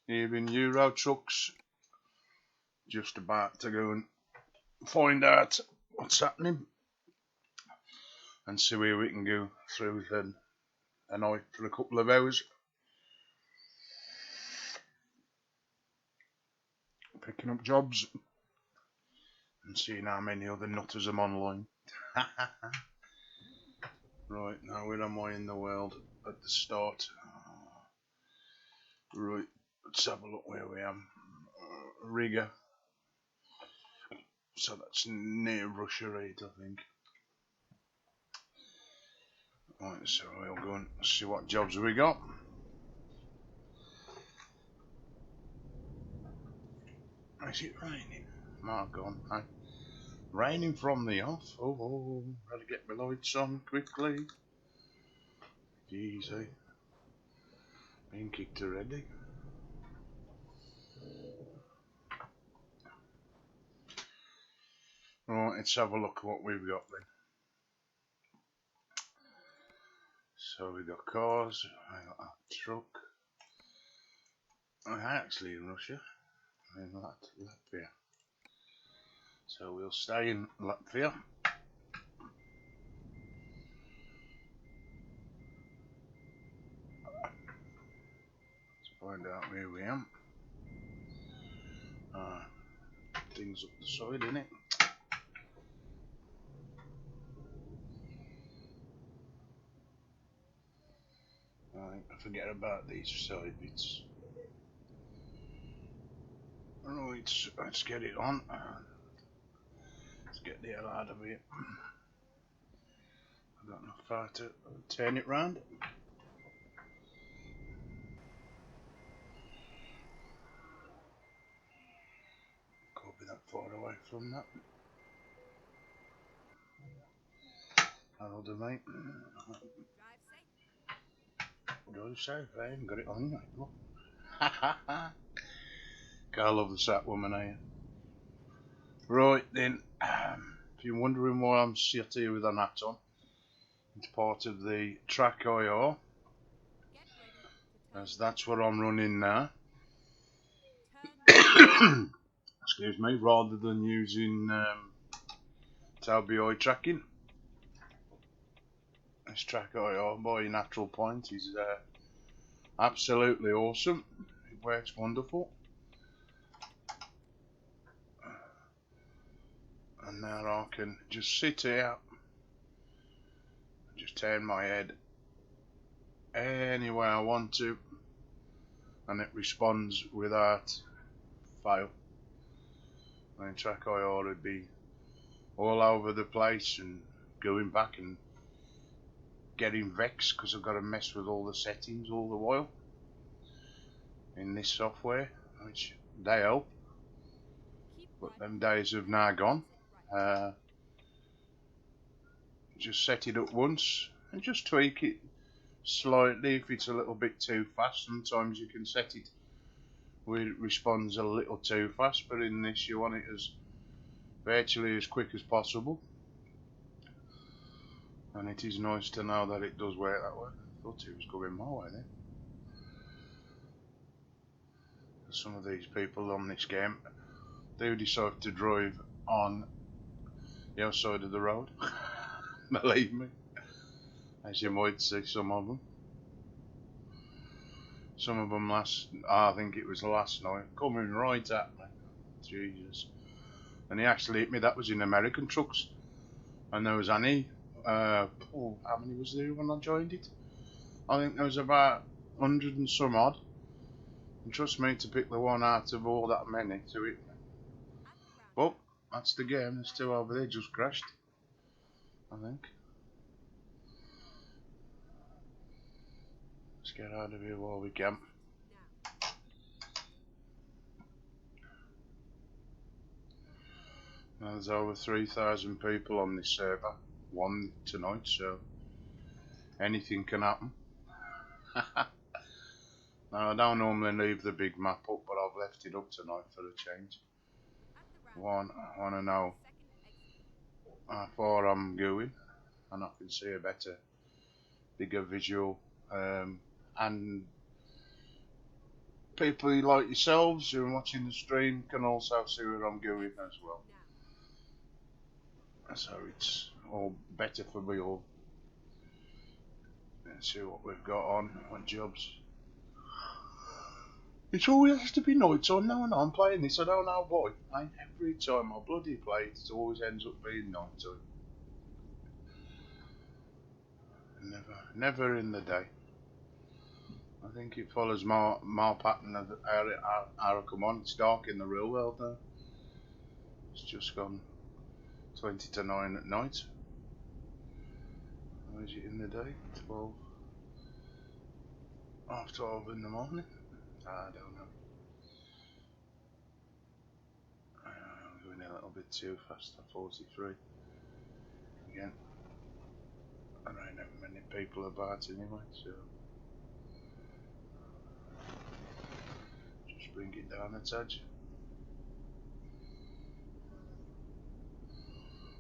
here in Euro Trucks. Just about to go and find out what's happening and see where we can go through the night for a couple of hours. Picking up jobs and seeing how many other nutters I'm online. Right, now where am I in the world at the start? Right, let's have a look where we am. Riga. So that's near Russia 8, I think. Right, so we'll go and see what jobs we got. Is it raining? Mark on. Hey. Raining from the off. Oh, gotta get my lights on quickly. Easy. Been kicked already. Right, let's have a look at what we've got then. So we've got cars, I got a truck. I'm actually in Russia. In Latvia. So we'll stay in Latvia. Let's find out where we am. Things up the side, innit? I forget about these side bits. Right, let's get it on. Let's get the hell out of here. I don't know how to turn it round. Can't be that far away from that. That'll do, mate. Drive safe, I haven't got it on yet. Look. Ha ha ha. I love the sat woman, eh? Right then, if you're wondering why I'm sat here with an hat on, it's part of the track IR, as that's what I'm running now. Excuse me, rather than using TLBI tracking. This track IR by Natural Point is absolutely awesome. It works wonderful. And now I can just sit here, just turn my head any way I want to, and it responds without fail. I mean, track IR would be all over the place and going back and getting vexed because I've got to mess with all the settings all the while in this software, which they help, but them days have now gone. Just set it up once and just tweak it slightly if it's a little bit too fast. Sometimes you can set it where it responds a little too fast, but in this you want it as virtually as quick as possible, and it is nice to know that it does work that way. I thought it was going my way then. Some of these people on this game do decide to drive on the other side of the road. Believe me, as you might see some of them. Some of them I think it was last night, coming right at me. Jesus. And he actually hit me. That was in American trucks. And there was only, how many was there when I joined it? I think there was about 100 and some odd. And trust me, to pick the one out of all that many to hit me. Well, that's the game. There's two over there just crashed, I think. Let's get out of here while we can. Now, there's over 3,000 people on this server, one tonight, so anything can happen. Now, I don't normally leave the big map up, but I've left it up tonight for a change. I want to know how far I'm going, and I can see a better, bigger visual, and people like yourselves who are watching the stream can also see where I'm going as well. So it's all better for me all. Let's see what we've got on jobs. It always has to be night time now, and I'm playing this, I don't know why. Every time I bloody play it, it always ends up being night time. Never in the day. I think it follows my pattern of how I come on. It's dark in the real world now. It's just gone 20 to 9 at night. Or is it in the day? 12. Half 12 in the morning? I don't know. I'm going a little bit too fast at 43. Again. And I ain't have many people about anyway, so just bring it down a touch.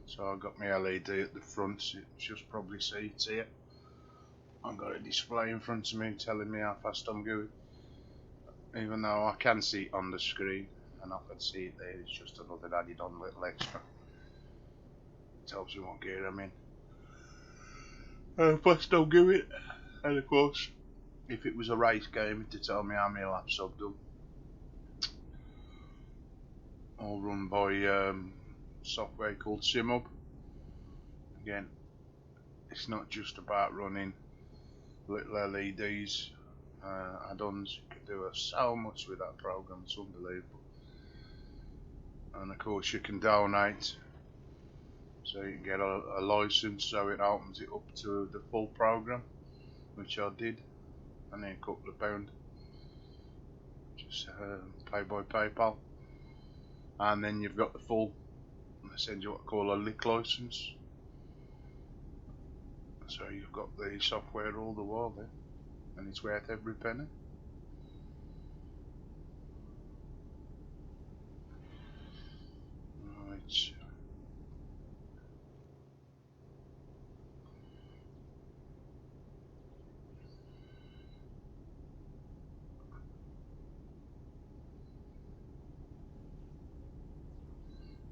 So I've got my LED at the front, so you just probably see it here. I've got a display in front of me telling me how fast I'm going. Even though I can see it on the screen and I can see it there, it's just another added on little extra. It tells you what gear I'm in. How fast I'm going. And of course, if it was a race game, it'd tell me how many laps I've done. All run by software called SimHub. Again, it's not just about running little LEDs, add-ons. You can do so much with that program, it's unbelievable. And of course you can donate, so you can get a license, so it opens it up to the full program, which I did, and then a couple of pound. Just pay by PayPal, and then you've got the full. They send you what I call a lick license, so you've got the software all the while there, and it's worth every penny. Right.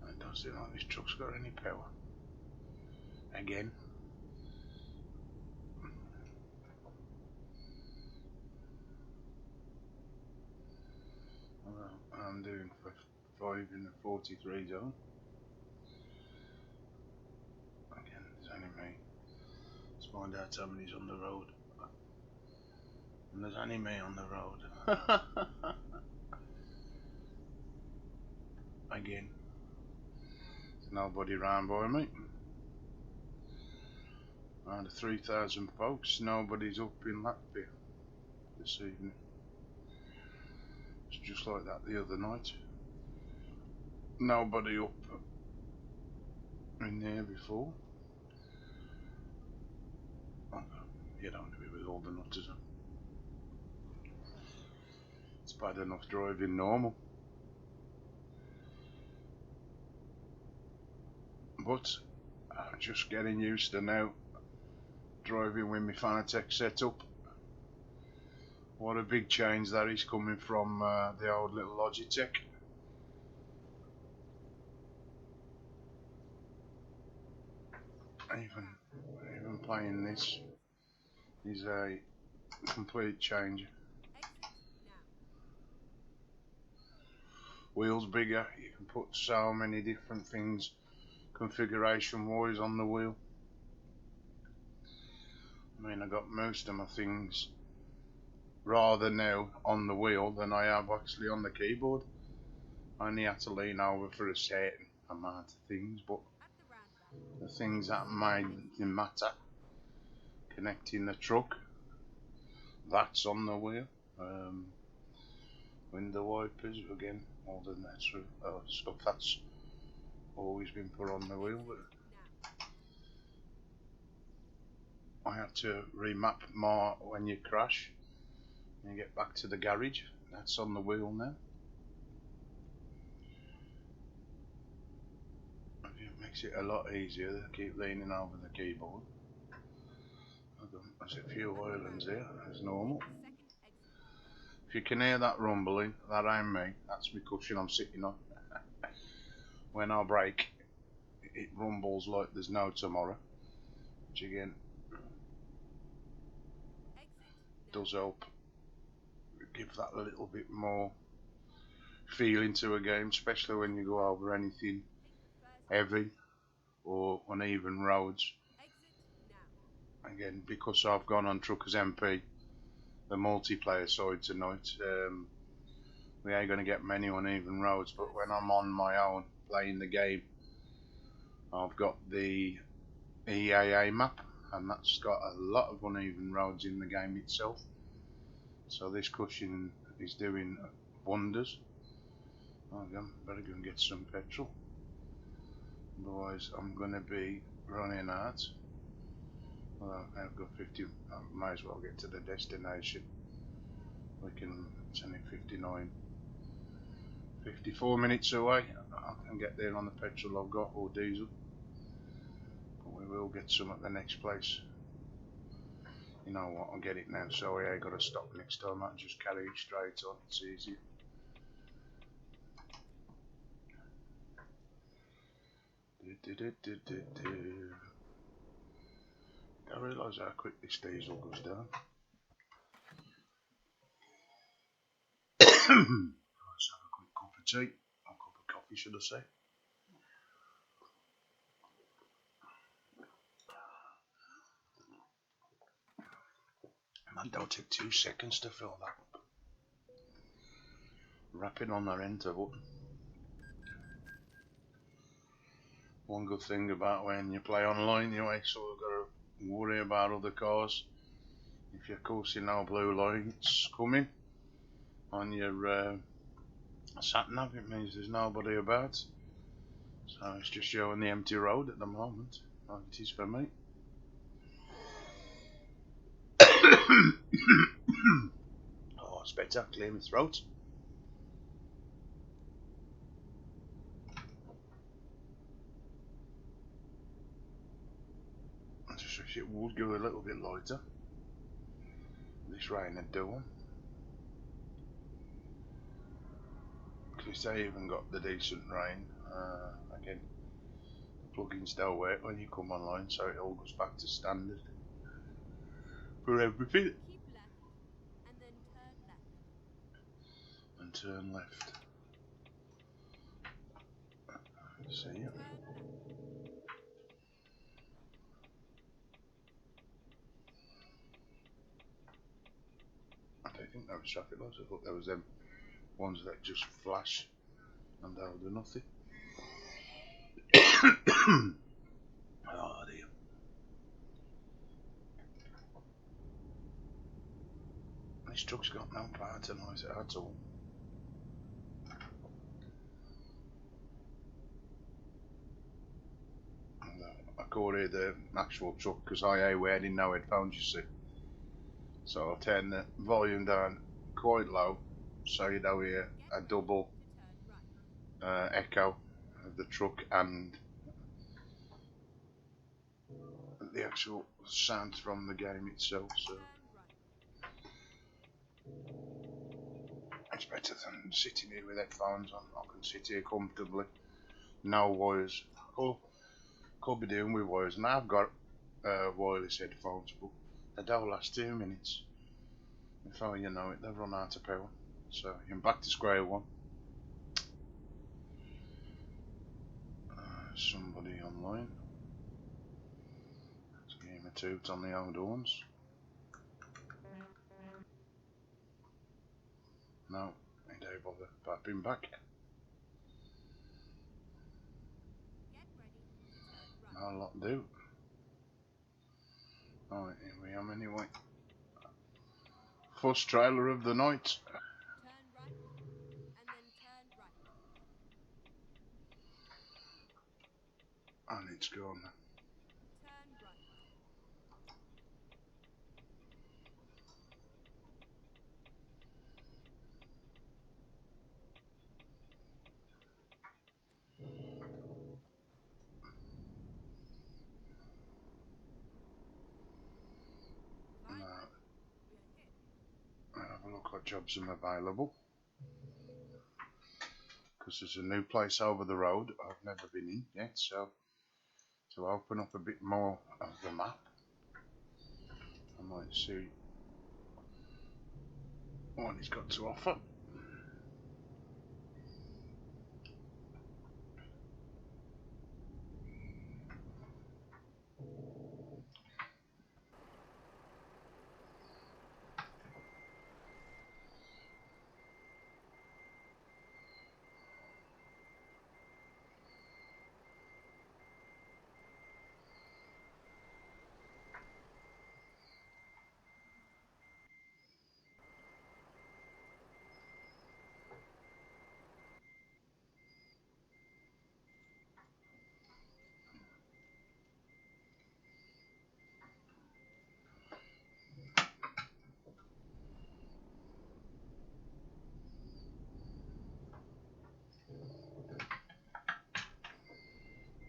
It doesn't seem like this truck's got any power. Again. Well, I'm doing 5 in the 43 zone. Again, there's only me. Let's find out how many's on the road. And there's only me on the road. Again. There's nobody round by me. Around 3,000 folks, nobody's up in Latvia this evening. It's just like that the other night. Nobody up in there before. You don't do it with all the nutters. It's bad enough driving normal. But I'm just getting used to now driving with my Fanatec setup. What a big change that is coming from the old little Logitech. Even playing this is a complete change. Wheels bigger, you can put so many different things configuration wise on the wheel. I mean, I got most of my things rather now on the wheel than I have actually on the keyboard. I only had to lean over for a certain amount of things, but the things that matter, connecting the truck, that's on the wheel. Window wipers, again, all the natural stuff that's always been put on the wheel. But I had to remap more when you crash and you get back to the garage. That's on the wheel now. It makes it a lot easier to keep leaning over the keyboard. There's a few islands here as normal. If you can hear that rumbling, that ain't me. That's my cushion I'm sitting on. When I brake, it rumbles like there's no tomorrow. Which again does help give that a little bit more feeling to a game, especially when you go over anything heavy or uneven roads. Again, because I've gone on Truckers MP, the multiplayer side tonight, we ain't going to get many uneven roads, but when I'm on my own playing the game, I've got the EAA map, and that's got a lot of uneven roads in the game itself. So this cushion is doing wonders. Better go and get some petrol, otherwise I'm going to be running out. Well, I've got 50, I might as well get to the destination. It's only 54 minutes away. I can get there on the petrol I've got, or diesel. But we will get some at the next place. You know what, I'll get it now, so I ain't got to stop next time. I can just carry it straight on, it's easier. I realise how quick this diesel goes down. Let's have a quick cup of tea, or cup of coffee should I say. And that don't take 2 seconds to fill that up. Rapping on that enter button. One good thing about when you play online, you ain't sort of got to worry about other cars. If you're coursing no blue lights coming on your sat nav, it means there's nobody about. So it's just showing the empty road at the moment, like it is for me. Oh, it's better, clear my throat. I just wish it would go a little bit lighter. This rain had done. At least I even got the decent rain. Again, the plugins don't work when you come online, so it all goes back to standard for everything. Keep left, and then turn left. And turn left. See ya. I don't think there was traffic lights. I thought there was them ones that just flash and they'll do nothing. Oh dear. This truck's got no power tonight at all. And, I call it the actual truck because I ain't wearing no headphones, you see. So I'll turn the volume down quite low so you don't hear a double echo of the truck and the actual sound from the game itself. So it's better than sitting here with headphones on. I can sit here comfortably, no wires. Could be doing with wires, and I've got wireless headphones, but they don't last 2 minutes. Before you know it, they've run out of power. So you're back to square one. Somebody online. Let's give him a toot on the old horns. No, he don't bother popping back. No lot do. Alright, here we am anyway. First trailer of the night. Turn right, and then turn right. And it's gone. Turn right. I'll have a look what what jobs are available, because there's a new place over the road I've never been in yet, so to open up a bit more of the map, I might see what it's got to offer.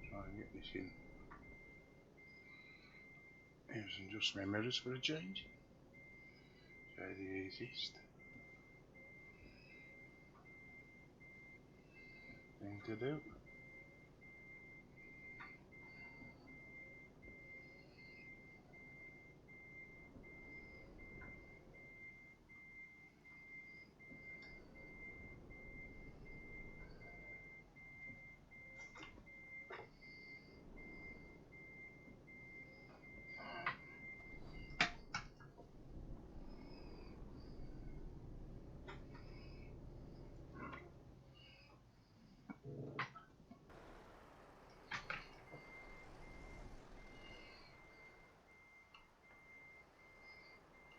Try and get this in. Using just my mirrors for a change. Try the easiest thing to do.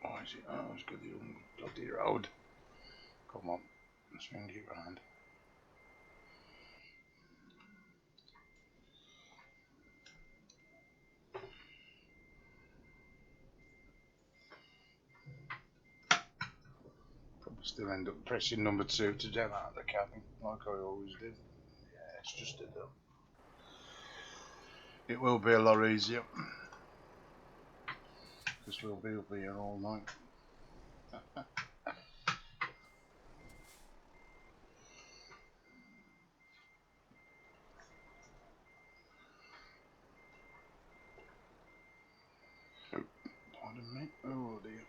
Oh, is it? Oh, it's got the bloody road. Come on, swing it round. Probably still end up pressing number 2 to get out of the cabin, like I always do. Yeah, it's just a dump. It will be a lot easier, because we'll be up here all night. Pardon me. Oh dear.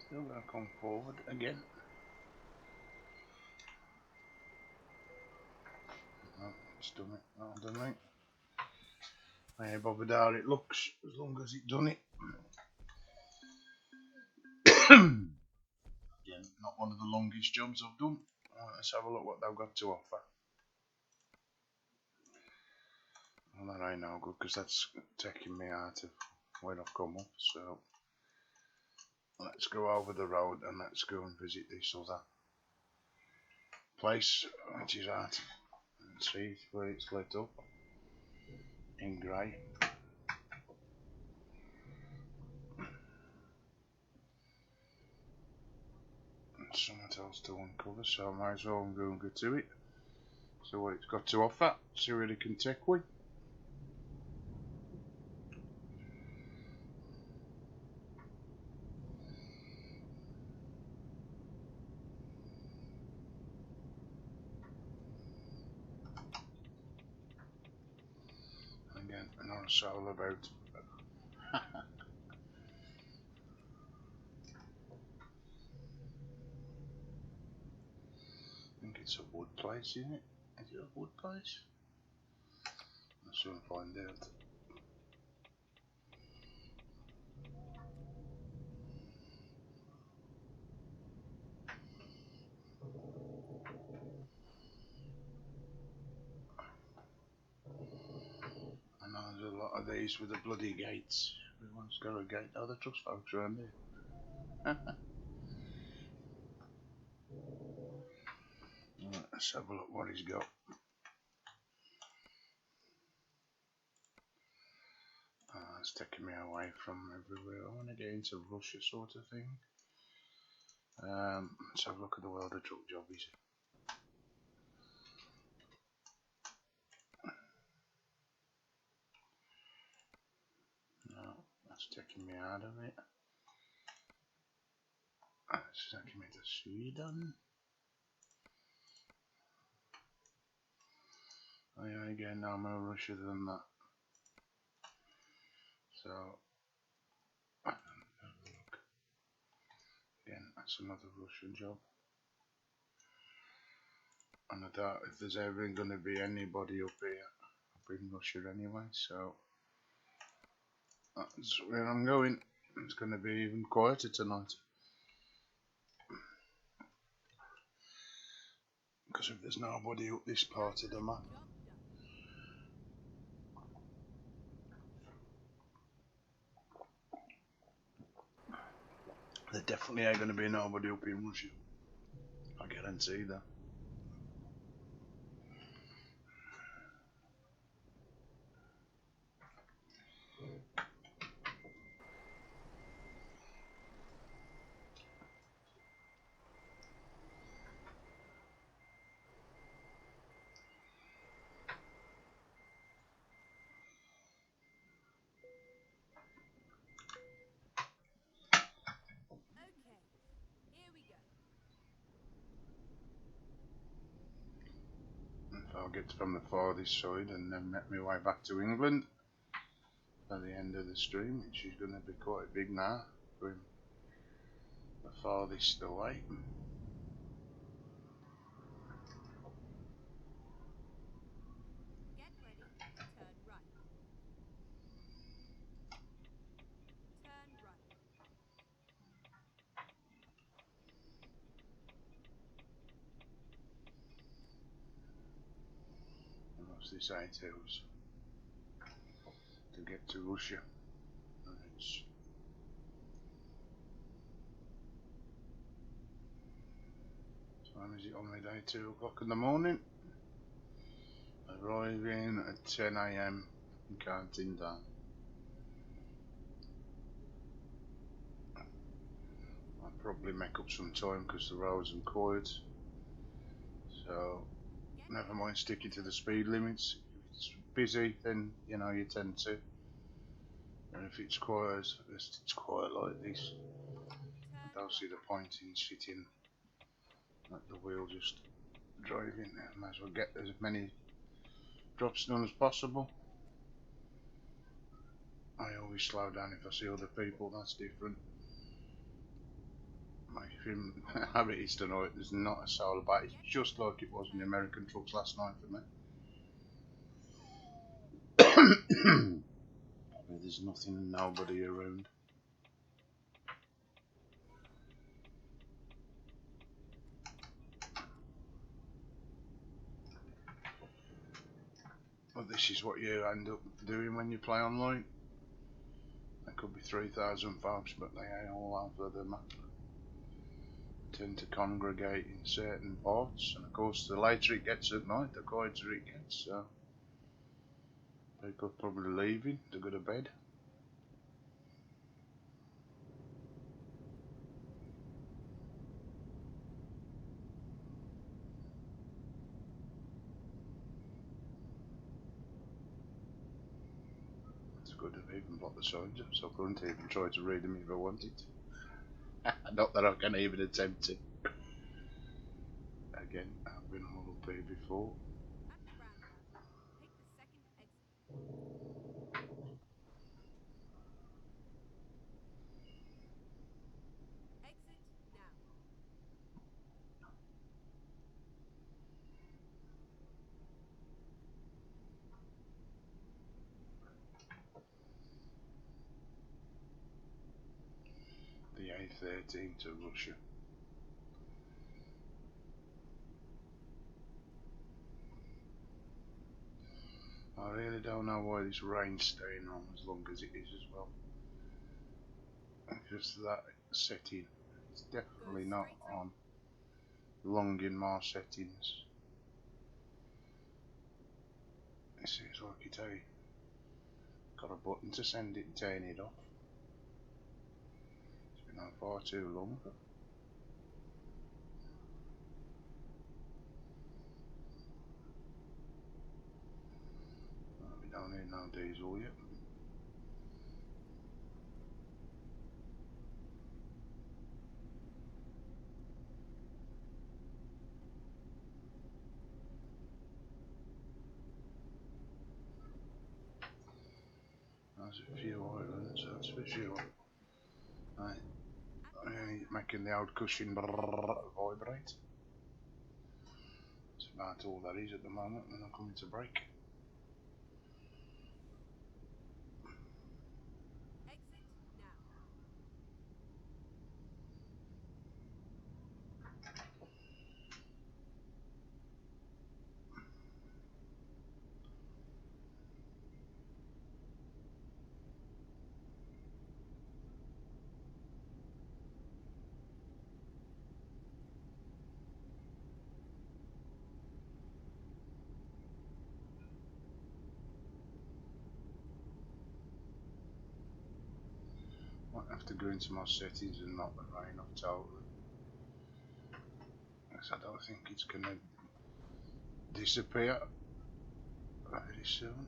Still gonna come forward again. Oh, it's done it. Well done, mate. I ain't bothered how it looks, as long as it done it. Again, not one of the longest jobs I've done. Right, let's have a look what they've got to offer. Well, that ain't no good, because that's taking me out of where I've come up, so let's go over the road and let's go and visit this other place, which is at, let's see where it's lit up in grey. Something else to uncover, so I might as well go and go to it. So what it's got to offer, see what it can take with. Again, another soul about. I think it's a wood place, isn't it? Is it a wood place? I'll soon find out. I know there's a lot of these with the bloody gates. Everyone's got a gate. Oh, the trust folks around here. Right, let's have a look what he's got. It's taking me away from everywhere. I want to get into Russia sort of thing. Let's have a look at the world of truck jobbies. taking me out of it. It's taking me to Sweden. Oh yeah, again, now I'm more Russia than that. So, look. Again, that's another Russian job. And I doubt if there's ever going to be anybody up here up in Russia anyway, so that's where I'm going. It's going to be even quieter tonight. Because if there's nobody up this part of the map. There definitely ain't going to be nobody up in Russia. I guarantee that. Okay, here we go. If I'll get from the farthest side and then make my way back to England by the end of the stream, which is going to be quite big now, from the farthest away. Get ready, turn right. Turn right. And what's this 8 hours to get to Russia? And it's time is it on my day? 2 o'clock in the morning. Arriving at 10 AM and counting down. I'll probably make up some time because the roads are quiet. So never mind sticking to the speed limits. If it's busy, then you know you tend to. And if it's quiet, it's quiet like this. I don't see the point in sitting at the wheel just driving. I might as well get as many drops done as possible. I always slow down if I see other people, that's different. My habit is tonight, there's not a soul about it. It's just like it was in the American trucks last night for me. Where there's nothing and nobody around. But this is what you end up doing when you play online. There could be 3,000 folks, but they ain't all over the map. Tend to congregate in certain parts, and of course the later it gets at night, the quieter it gets, so people are probably leaving to go to bed. It's good to even block the signs up, so I couldn't even try to read them if I wanted to. Not that I can even attempt to. Again, I've been all up here before. At the roundabout, take the second exit. Exit now. The A13 to Russia. I really don't know why this rain's staying on as long as it is as well. Just that setting, it's definitely not on long in my settings. It seems like it's got a button to send it and turn it off. It's been on far too long. We don't need no diesel yet. There's a few islands, that's for sure. Right, making the old cushion vibrate. That's about all that is at the moment when I'm coming to brake. Exit now. Might have to go into my settings and knock the rain off totally. Because I don't think it's going to disappear very soon.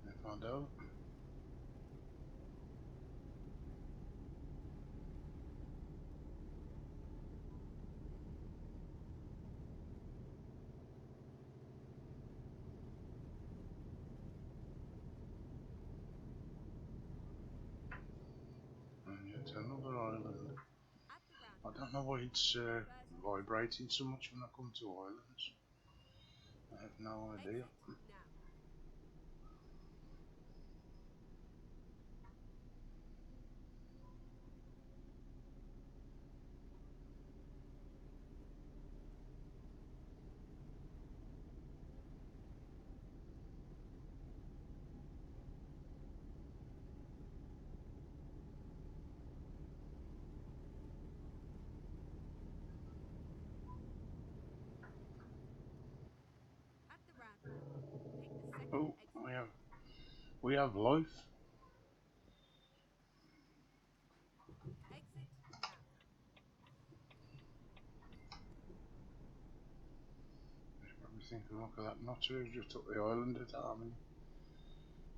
If I don't. And yet another island. At the I roundabout. don't know why it's First vibrating so much when I come to islands. I have no idea. exit now. At the roundabout. Take the second Oh, exit. we have life. Exit now. Just probably thinking, look at that notcher who's just took the island at Harmony.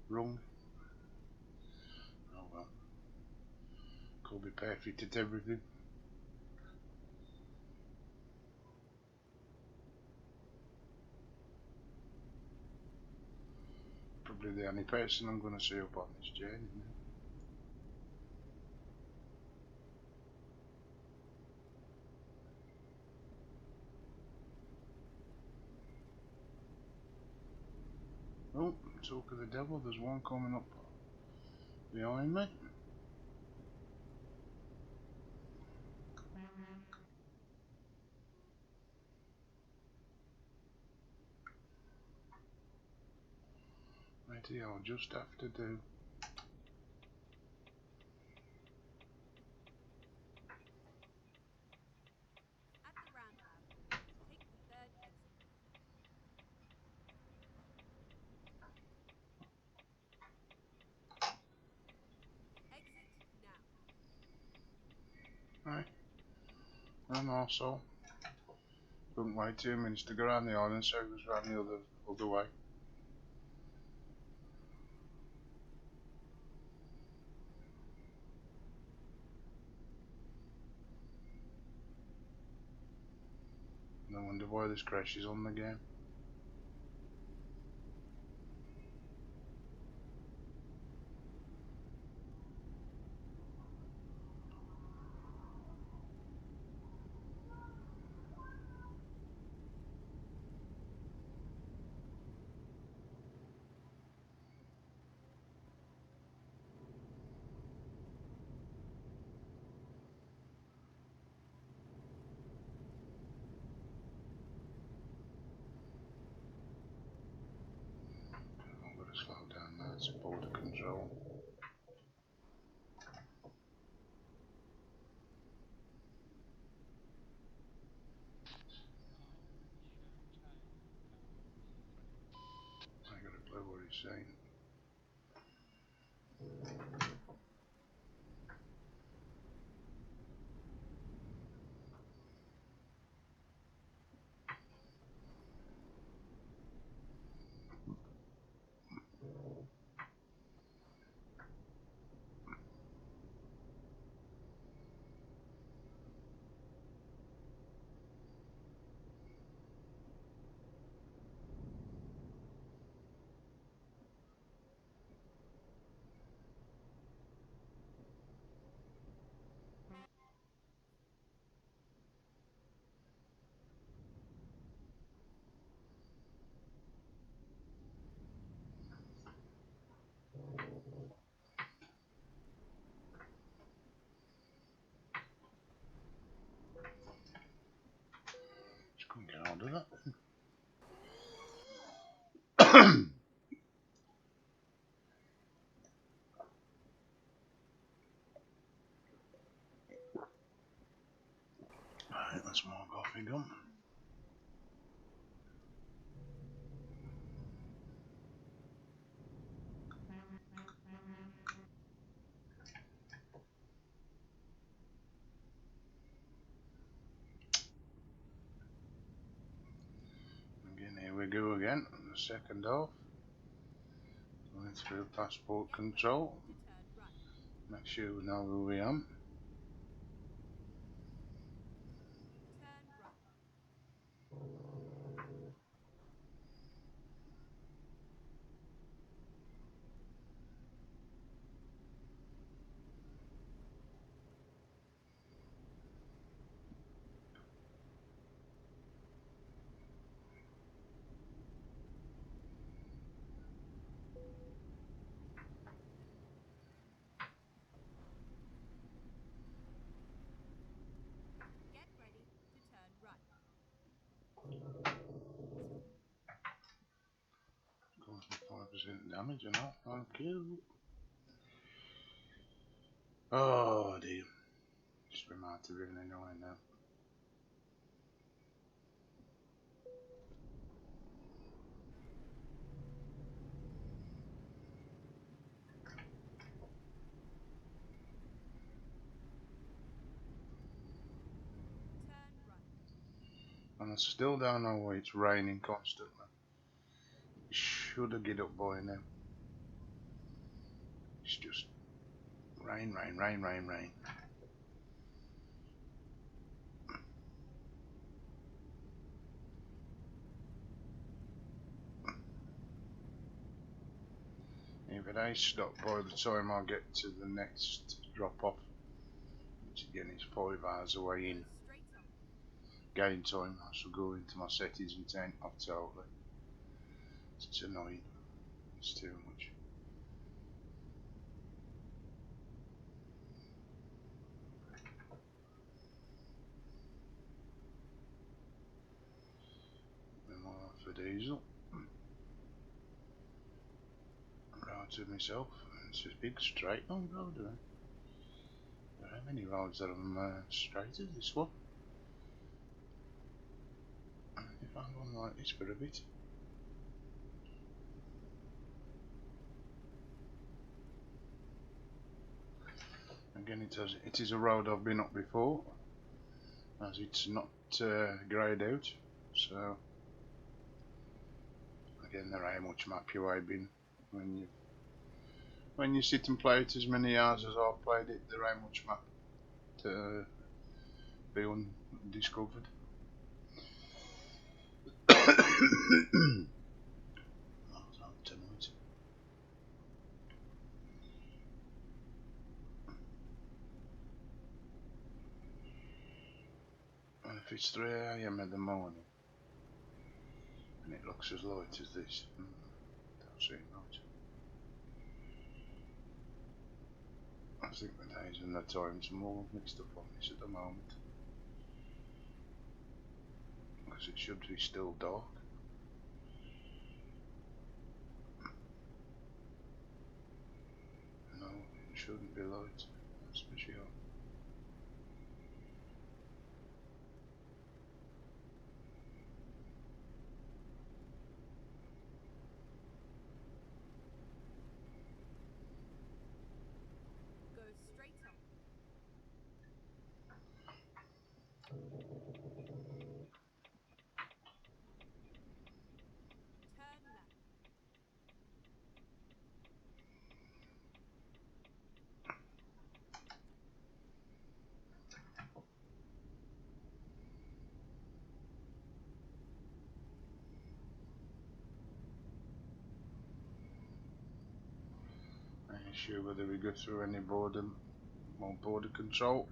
Wrong. Oh well. Could be perfect at everything. Probably the only person I'm going to see up on this journey now. Oh, talk of the devil, there's one coming up behind me. Righty, I'll just have to do. At the roundabout. Take the third exit. Exit now. Right. And also, couldn't wait 2 minutes to go around the island, so it was round the other way. No wonder why this crashes on the game. I've got to slow down now, it's border control. I got a clue what he's saying. that. Right, that's more coffee gum. Again, here we go again. The second half. Going through passport control. To turn right. Make sure we know who we are. Turn right. Get ready to turn right. Goes for 5% damage and all. Thank you. Oh dear. Just remarked to really annoying now. Turn right. And I still don't know why it's raining constantly. Should have get up by now. It's just rain, rain, rain, rain, rain. If it ain't stopped by the time I get to the next drop off, which again is 5 hours away in Straight on. game time, I shall go into my settings and turn it off totally. It's annoying. It's too much. For diesel. Road to myself. It's a big straight on road. There are many roads that are straight as this one. If I'm going like this for a bit. Again, it is a road I've been up before, as it's not greyed out. So again, there ain't much map you have been when you sit and play it as many hours as I've played it. There ain't much map to be undiscovered. Tonight. And if it's 3 AM in the morning and it looks as light as this, don't seem right. I think the days and the times are more mixed up on this at the moment, because it should be still dark. No, it shouldn't be light, that's for sure. Go straight on. Turn left. I ain't sure whether we go through any border control.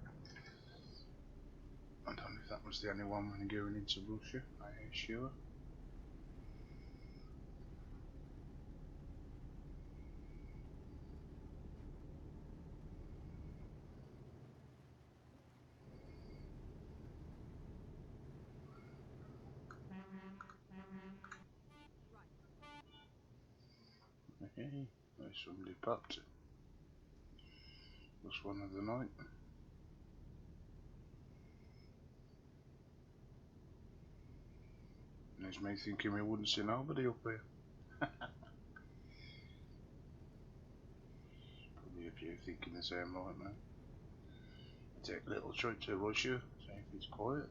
I don't know if that was the only one when going into Russia, I ain't sure. Okay, there's somebody popped. Plus one of the night. And there's me thinking we wouldn't see nobody up here. Probably a few thinking the same like me. Take a little trip to Russia, see if it's quiet.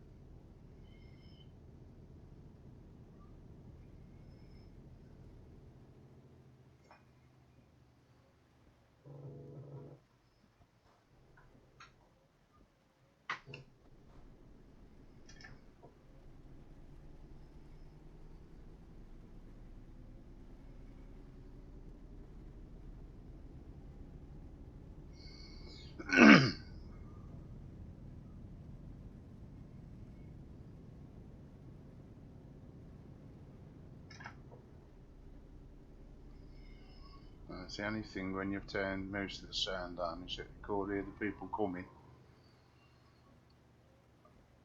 That's the only thing when you've turned most of the sound down is that you can't hear the people coming.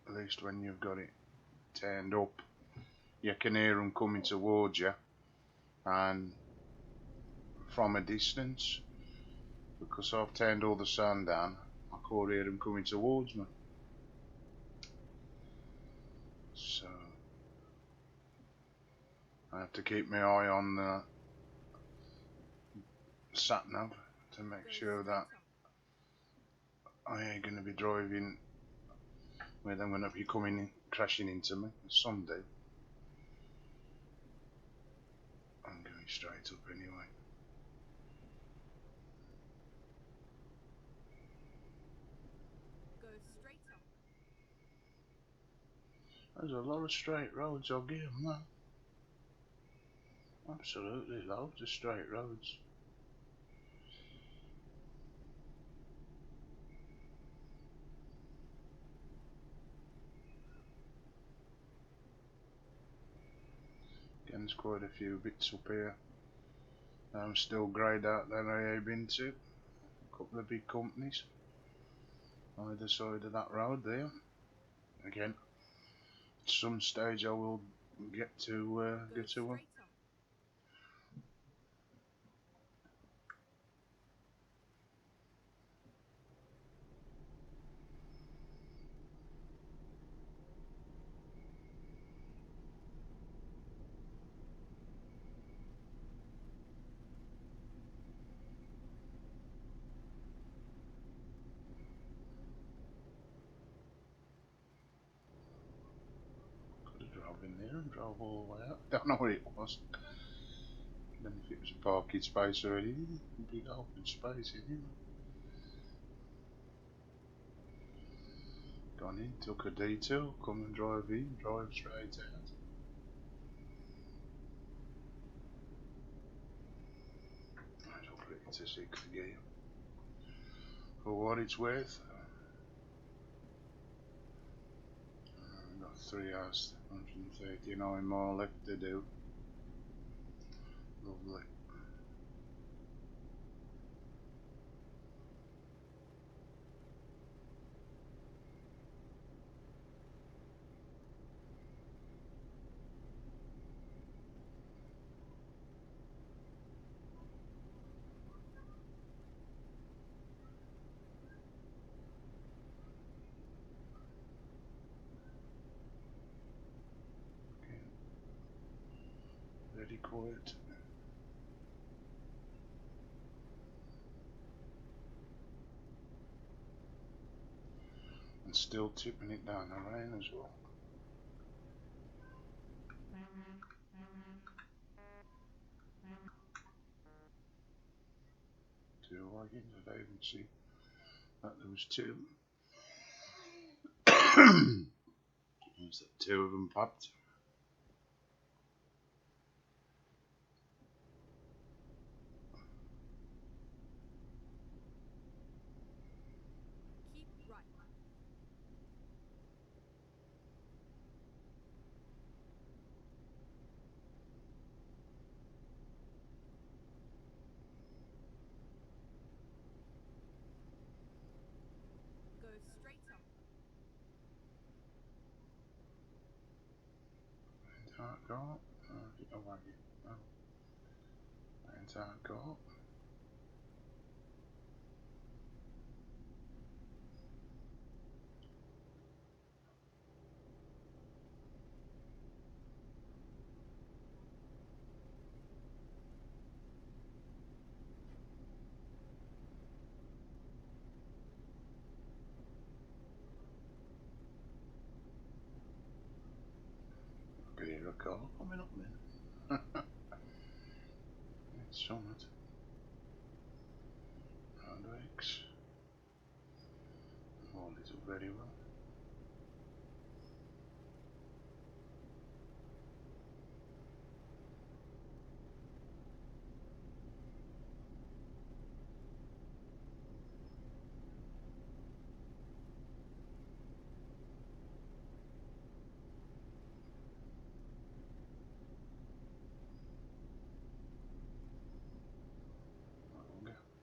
At least when you've got it turned up, you can hear them coming towards you, and from a distance, because I've turned all the sound down, I can't hear them coming towards me. So I have to keep my eye on the sat nav to make sure that I ain't going to be driving where they're going to be coming in, crashing into me. Some do. I'm going straight up anyway. Go straight on. There's a lot of straight roads, I'll give them that. Absolutely loads of straight roads. Again, there's quite a few bits up here I'm still greyed out that I have been to. A couple of big companies either side of that road there. Again, at some stage I will get to one. Could have drove in there and drove all the way out. Don't know what it was. Then if it was a parking space already, a big open space in here. Gone in, took a detour, come and drive in, drive straight out. I'll put it into 6th gear. For what it's worth. I've got 3 hours, 139 more left to do. Lovely. Very quiet. And still tipping it down the rain as well. Two wagons, I don't even see that there was 2. There's that 2 of them popped. Keep right. Go straight on. Dark car. Oh, wagon. Oh. Let's have a go. Could hear a car coming up then. It's Summit. X. Hold it up very well.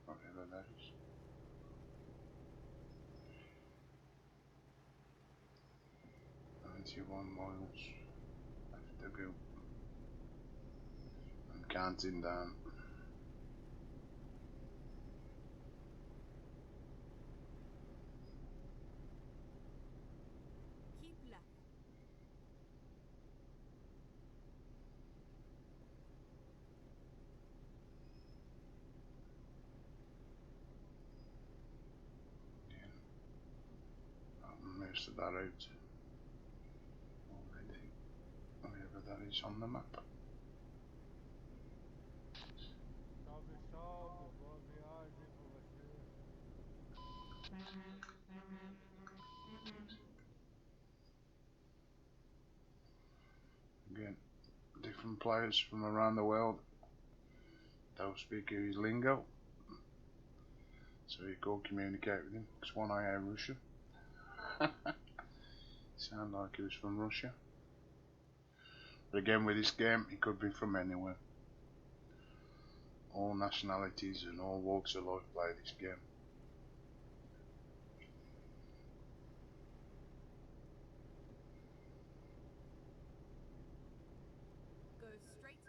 Whatever that is. One miles left to go. I'm counting down. Keep left. Yeah. Most of that out already. Wherever that is on the map. Again, different players from around the world don't speak his lingo, so you can't communicate with him. Because one I hear Russian. Sound like he was from Russia. But again, with this game, he could be from anywhere. All nationalities and all walks of life play this game. Go straight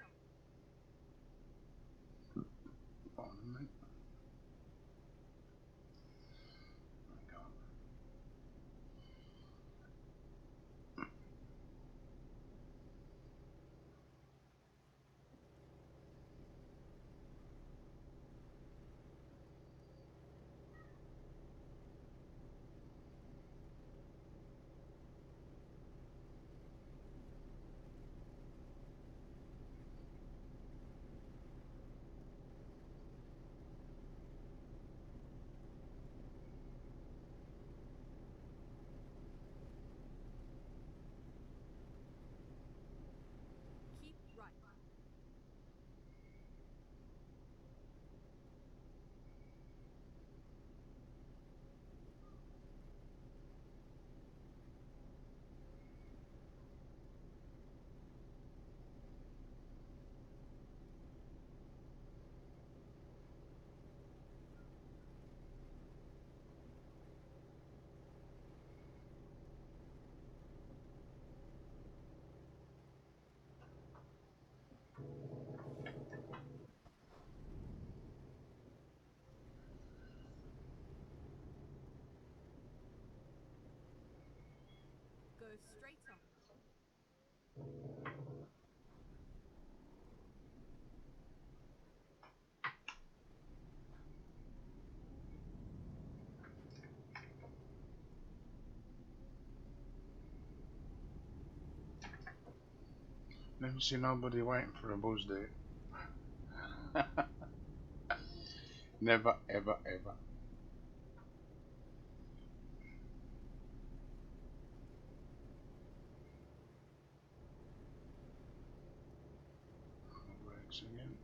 on. Pardon me. Hang on. Keep right. Go straight on. Never see nobody waiting for a buzz there. Never, ever, ever. Brakes again.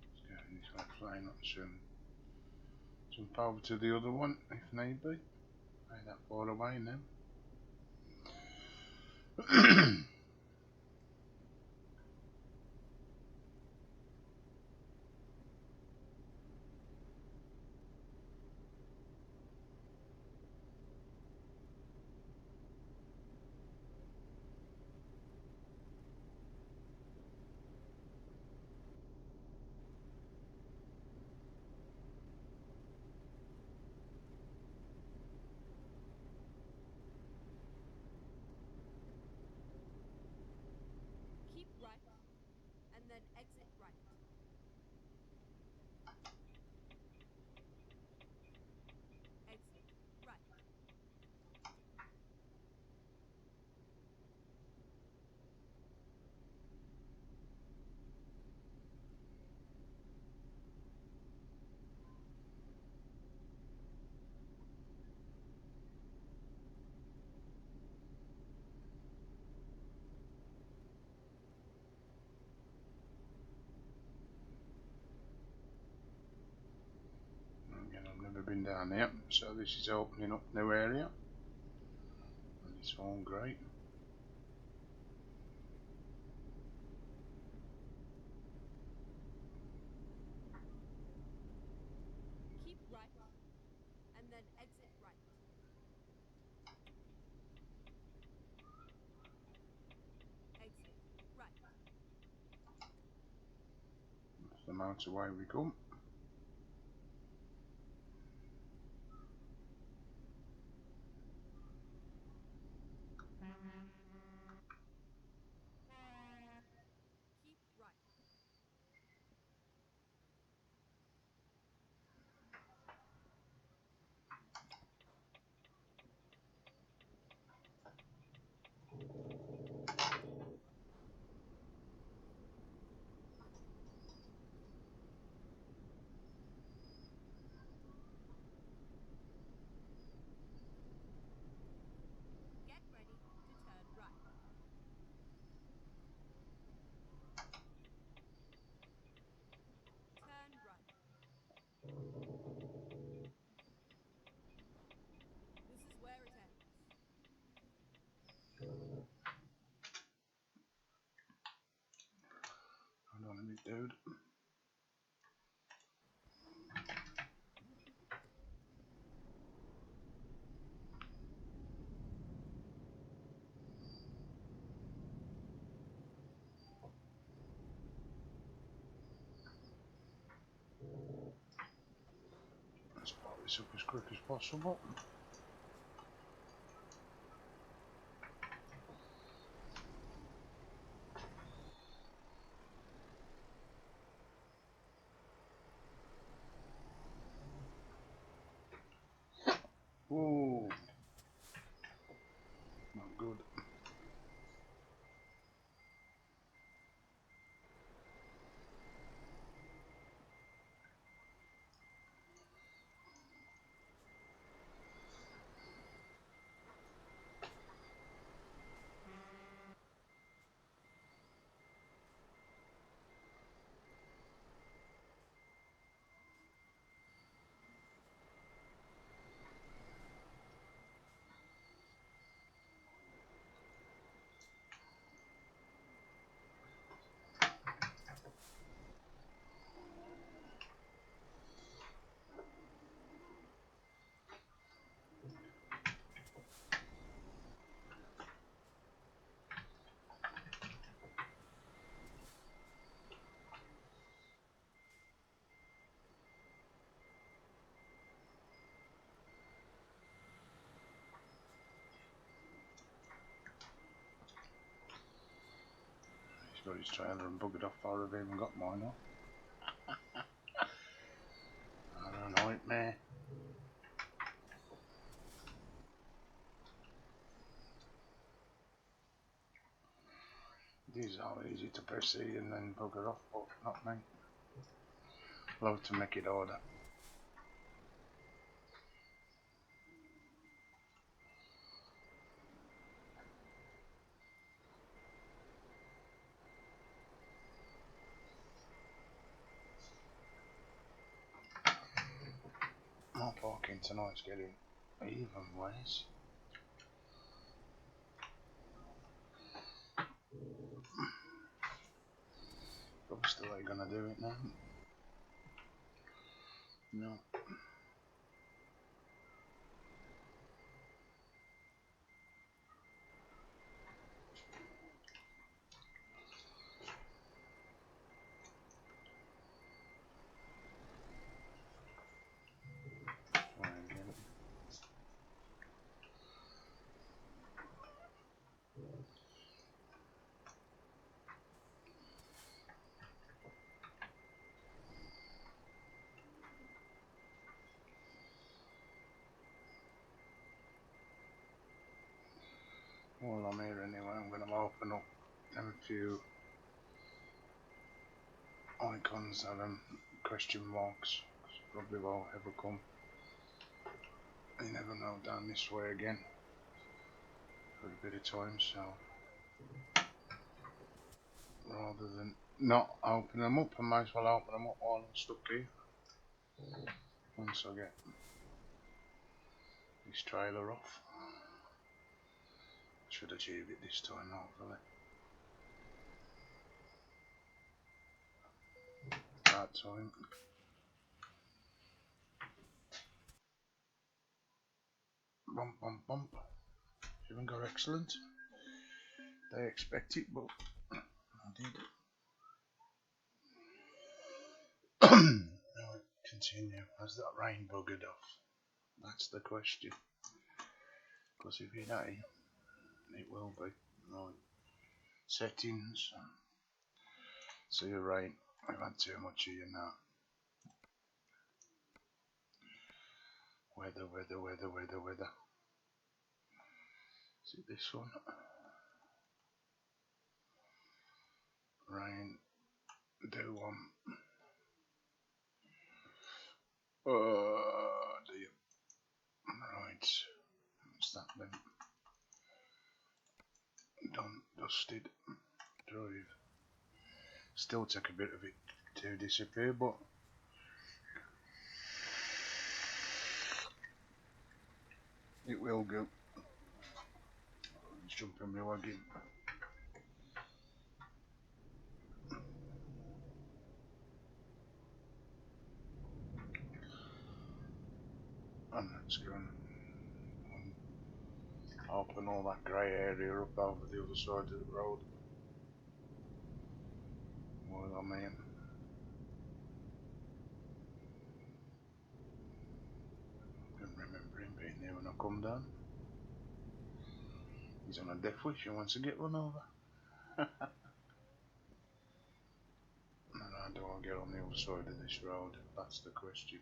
Let's go this way, flying up soon. Jump over to the other one if need be. Ain't that far away now. then exit right. Exit right. Again, I've never been down there, so this is opening up new area, and it's all great. Keep right, and then exit right. Exit right. That's the amount away we come. Keep right. Get ready to turn right. Turn right. This is where it ends. Hold on a minute, dude. Let's pop this up as quick as possible. Ooh, not good. He's got his trailer and buggered off before I've even got mine off. What a nightmare. These are easy to press C and then bugger off, but not me. Love to make it order. My parking tonight's getting even worse. But still ain't gonna do it now. No. Try again. While I'm here anyway, I'm going to open up a few icons that are question marks. Probably won't ever come. You never know, down this way again for a bit of time, so rather than not open them up, I might as well open them up while I'm stuck here. Once I get this trailer off, should achieve it this time, hopefully. That time. Bump, bump, bump. Haven't got excellent. They expect it, but I did. Now continue. Has that rain buggered off? That's the question. Because if it ain't, it will be. Right. Settings. See your rain. I've had too much here now. Weather, weather, weather, weather, weather. Is it this one? Rain. Do one. Oh dear. Right. What's that then? Done. Dusted. Drive. Still take a bit of it to disappear, but it will go. Let's jump in my wagon. And let's go and open all that grey area up over the other side of the road. Well, I mean, I can remember him being there when I come down. He's on a death wish, he wants to get run over. And how do I get on the other side of this road? That's the question.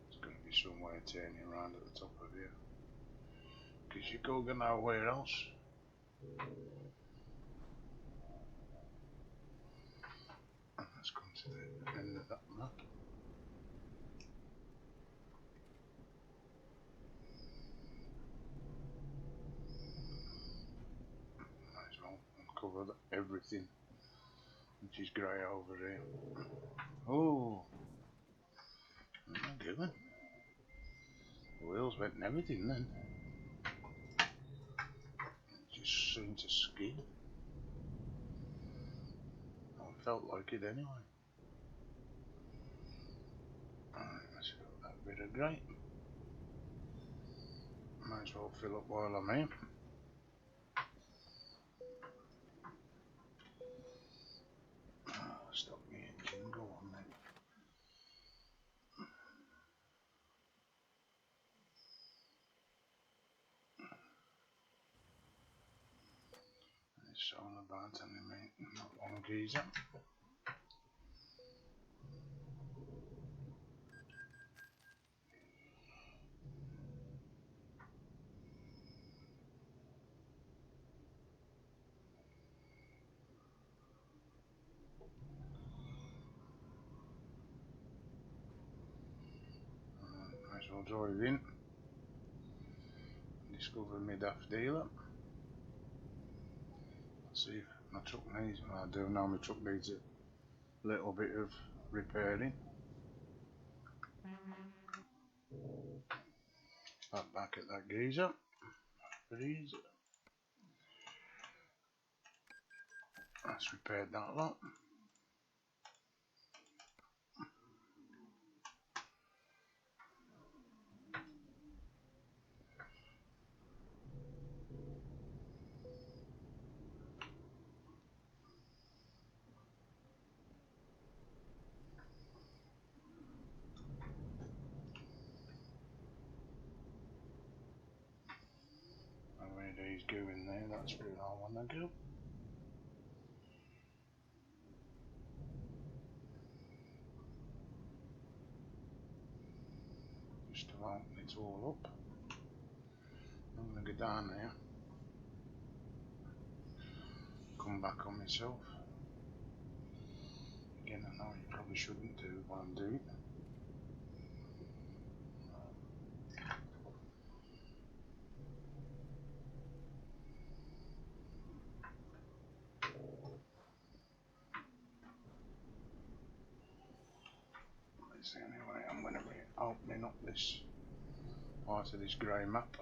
There's going to be some way of turning around at the top of here. Because you go nowhere else. And let's come to the end of that map. Might as well uncover everything which is grey over here. Oh, what am I doing? The wheels went and everything then. It just seemed to skid. I felt like it anyway. Alright, let's fill that bit of grey. Might as well fill up while I'm here. Stop the engine, go on then. It's all about anyway, not one geezer. Might as well drive in. Discover my daft dealer. See if my truck needs, well, I do know my truck needs a little bit of repairing. Back at that geezer. Please. Let's repair that lot. he's going there, that's where I want to go. Just to open it all up. I'm going to go down there. Come back on myself. Again, I know you probably shouldn't do what I'm doing. Anyway, I'm going to be opening up this part of this grey map.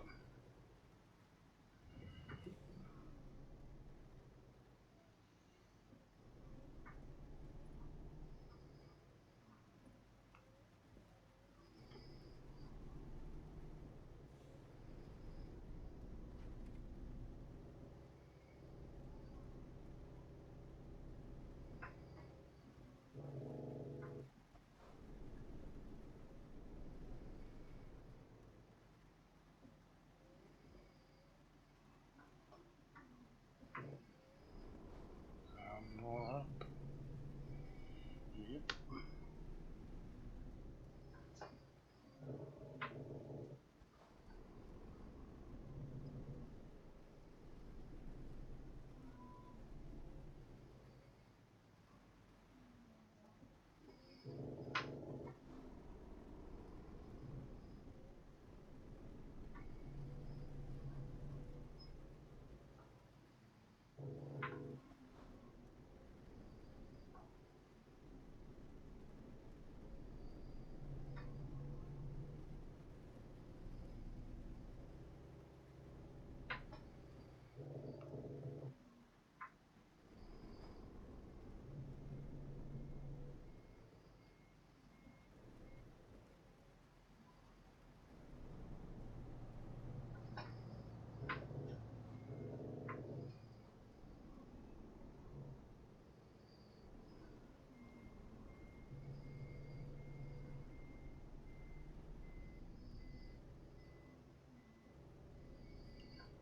All up. Yep.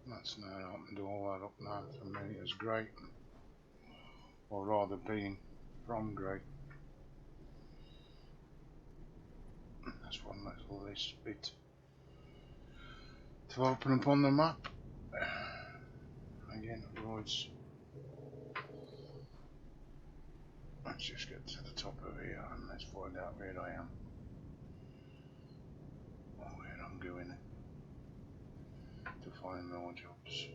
That's now opened all that up now for me. It's great, or rather being from great. That's one little this bit to open up on the map. Again, roads. Let's just get to the top of here and let's find out where I am, or where I'm going to find more jobs.